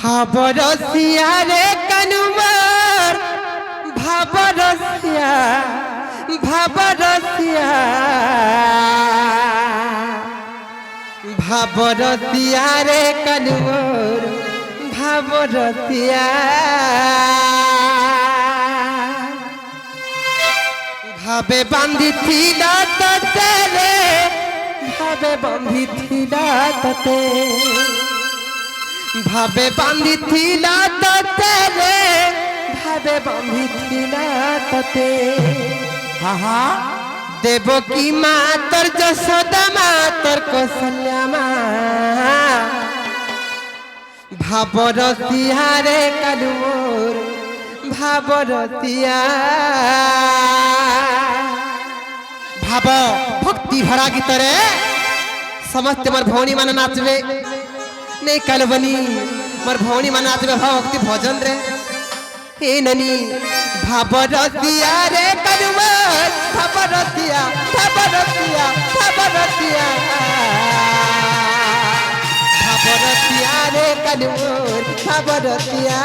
ভাবরসিয়া রে কানুমার ভাবরসিয়া ভাবরসিয়া ভাবরসিয়া রে কানুমার ভাবরসিয়া ভাবে বাঁধিছিল তোতে রে ভাবে বাঁধিছিল তোতে ভাবে বাঁধিছিল তোতে রে ভাবে বাঁধিছিল তোতে হা দেবকী মা তোর যশোদা মা তোর কৌশল্যা মা ভাবরসিয়া রে কালু মোর ভাবরসিয়া ভাব ভক্তি ভরা গীতরে समस्त मोर भौणी मान नाचबे नहीं कल बनी मोर भौणी मान नाचबे भक्ति भजन रे हे ननी भाबरसिया रे कलुमर भाबरसिया भाबरसिया भाबरसिया भाबरसिया रे कलुमर भाबरसिया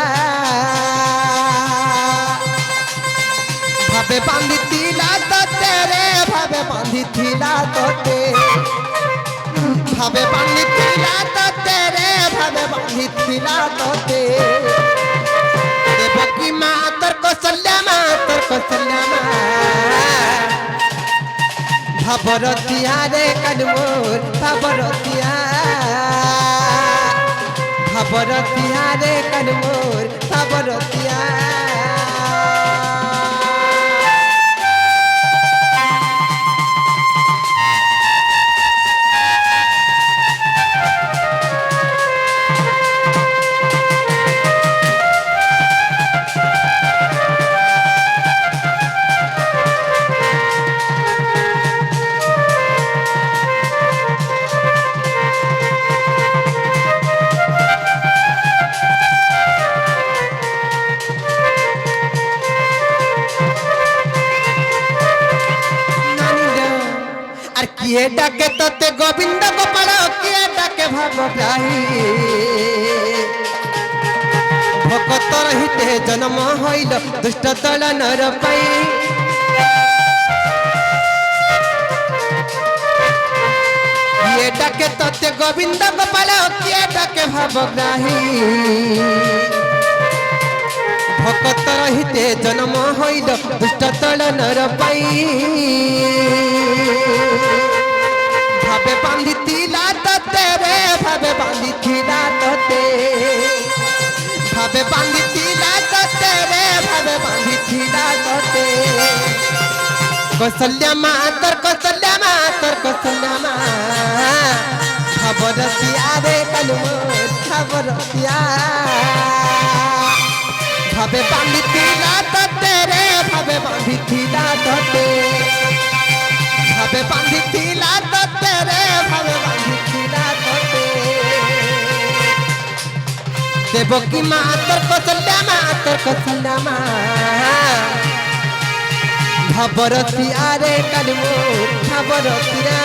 भाबे बांधिथिला तोते रे भाबे बांधिथिला तोते भावे बांधिथिला तोते रे भावे बांधिथिला तोते देवकी माँ तोर कौशल्या माँ भाबरसिया रे कलुमोर भाबरसिया भाबरसिया रे कलुमोर भाबरसिया किए डाके तोते गोविंद गोपाल किए डाके भावग्राही भक्त रहिते जन्म हईल दुष्ट दल नर पाई किए डाके तोते गोविंद गोपाल किए डाके भावग्राही भक्त रहिते जन्म हईल दुष्ट दल नर पाई भावे बांधिथिला तोते रे भावे बांधिथिला तोते भावे बांधिथिला तोते रे भावे बांधिथिला तोते कौशल्या माँ तोर कौशल्या माँ तोर कौशल्या माँ भाबरसिया रे कलुमोर भाबरसिया भावे बांधिथिला तोते रे भावे बांधिथिला तोते भावे बांधिथिला तोते रे भावे बांधिथिला तोते देवकी माँ तोर कौशल्या माँ भाबरसिया रे कलुमोर भाबरसिया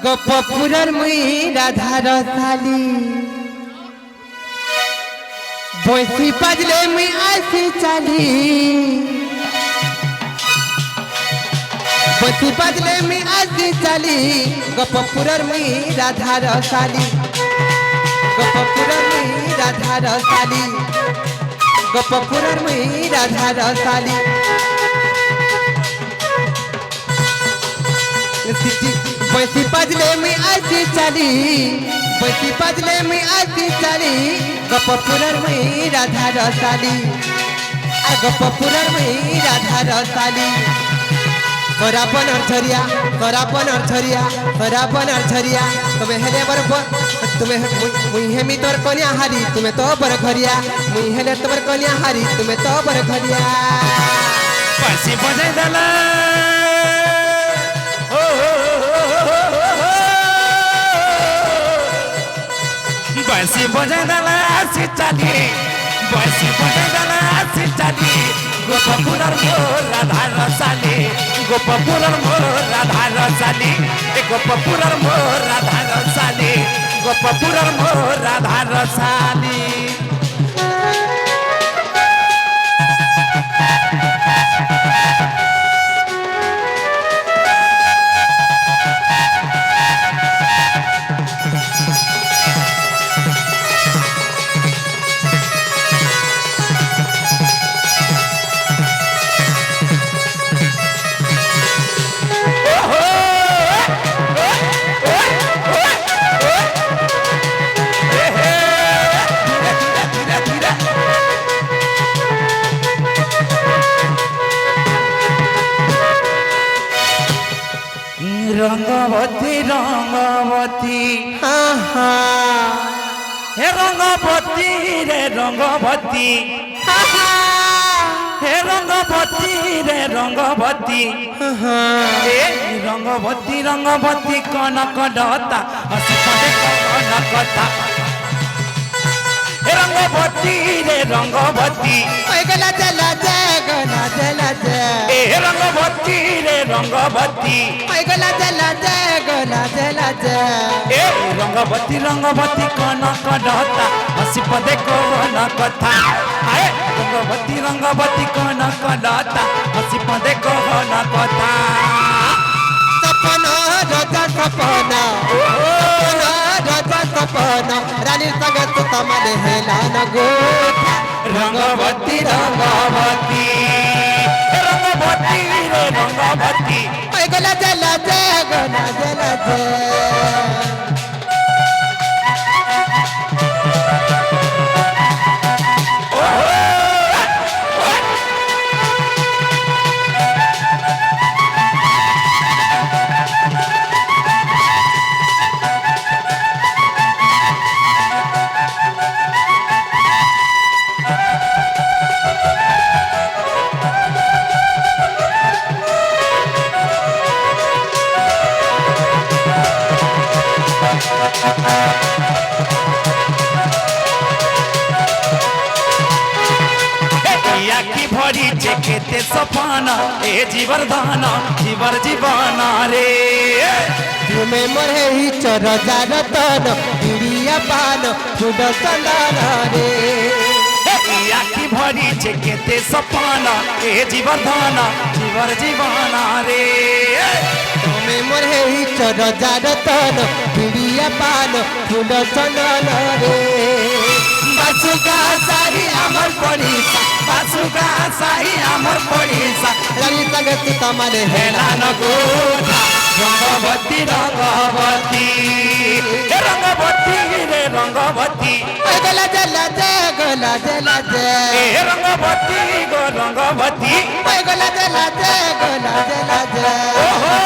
गपपुरर मुई राधा रसाली बंसी बजले मुई आसी चाली बंसी बजले मुई आसी चाली गपपुरर मुई राधा रसाली गपपुरर मुई राधा रसाली गपपुरर मुई राधा रसाली बंसी बजले में आसी चली बैठी बजले में आती चाली गप पुनर में राधा रसाली गप पुनर में राधा रसाली सरापन अर्झरिया सरापन अर्झरिया सरापन अर्झरिया तुम्हें हेले बरबर तुम्हें मुझे मी तोर कन्या हारी तुम्हें तो बर घरिया मुझे हेले तोर कन्या हारी तुम्हें तो बर घरिया बंसी बजाई देला बंसी बजाई देला से चली बंसी बजाई देला से चली गोपपुरर मोर राधा रसाली गोपपुरर मोर राधा रसाली गोपपुरर मोर राधा रसाली गोपपुरर मोर राधा रसाली रंगवती रंगवती हे रंगवती रे रंगवती हे रंगवती रे रंगवती हे रंगवती रंगवती कनक डता हसपदे कनकता हे रंगवती रे रंगवती गला जला गला जला ए रंगवती रे रंगवती गला जला गला जला ए रंगवती रंगवती कनक डता हसपदे कनकता आए रंगवती रंगवती कनक डता हसपदे कनकता सपना राजा सपना राजा सपना रानी सगत तमले हेला नगो रंगवती रंगवती रंगवती रे रंगवती गला जला गला जला की भरी चेकेते सपना ए जीवर दाना जीवर जीवाना रे तुम्हें मरे ही चर जारतन पिड़िया पान फुड चंदन रे की भरी चेकेते सपना ए जीवर दाना जीवर जीवाना रे तुम्हें मरे ही चर जारतन पिड़िया पान फुड चंदन रे बासुका सारी अमर पड़ीसा बासुका सारी अमर पड़ीसा रानी सगत तमले हेला नगोधा रंगवती रंगवती रंगवती रे रंगवती गला जला गला जला ए रंगवती गो रंगवती गला जला गला जला ओहो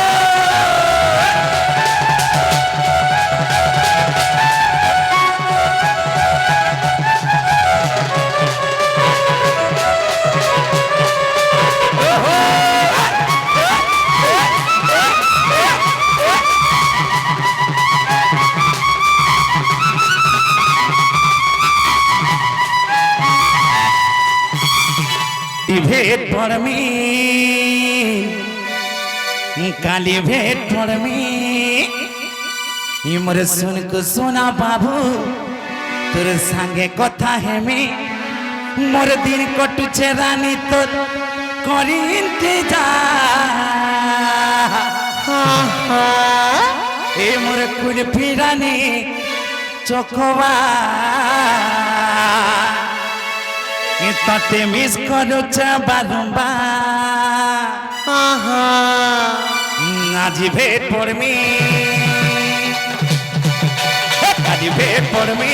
भेट परमी काली भेट परमी इमर सुन को सोना बाबू तोर संगे कथा हेमी मोर दिन कटुचे रानी तो करी इंतजार ए मोर कुल फिरानी चोखवा तते मिस करुच बारंबार आज भेट पड़मी কালি ভেট পড়মি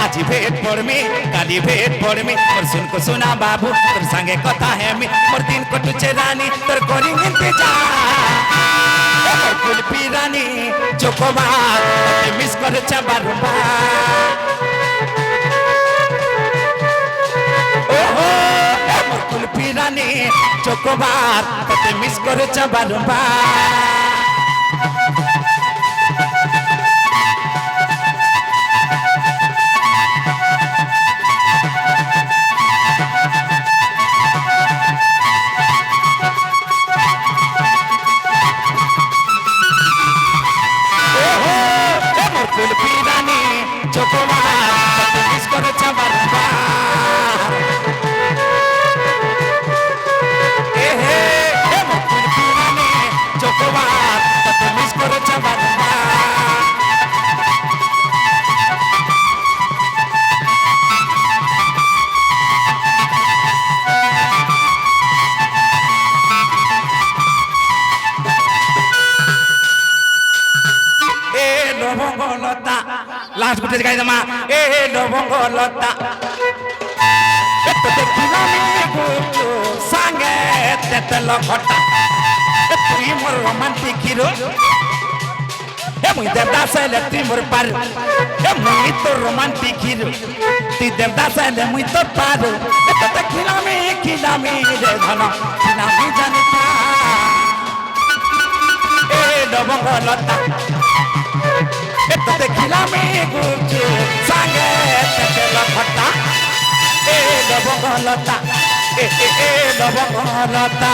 আজি ভেট পড়মি কালি ভেট পড়মি তোর শুনকো শোনা বাবু তোর সঙ্গে কথা হেমি মোর দিন কটুছে রানী তোর করি ইন্তজার কুলপি রানী চোখবার মিস করেছে বারবার ওহো মোর কুলপি রানী চোখবার তোতে মিস করেছে বারবার কুলপি রানী চোখবার তোতে মিস করেছে বারবার এহে মোর কুলপি রানী চোখবার তোতে মিস করেছে বারবার এ লবঙ্গলতা লাস্ট গুটে গাই দমা এ লবঙ্গলতা তোতে কিনামি গুচু সাঙ্গে তেতল ঘটা তুই মোর রোমান্টিক হিরো এ মুই দেবদাস এলে তুই মোর পার এ মুই তো রোমান্টিক হিরো তুই দেবদাস এলে মুই তো পার তোতে কিনামি রে ধন কিনামি জানিতা এ লবঙ্গলতা তোতে খিলামি গুচু সাঙ্গে তেতল ঘটা এ লবঙ্গলতা এ লবঙ্গলতা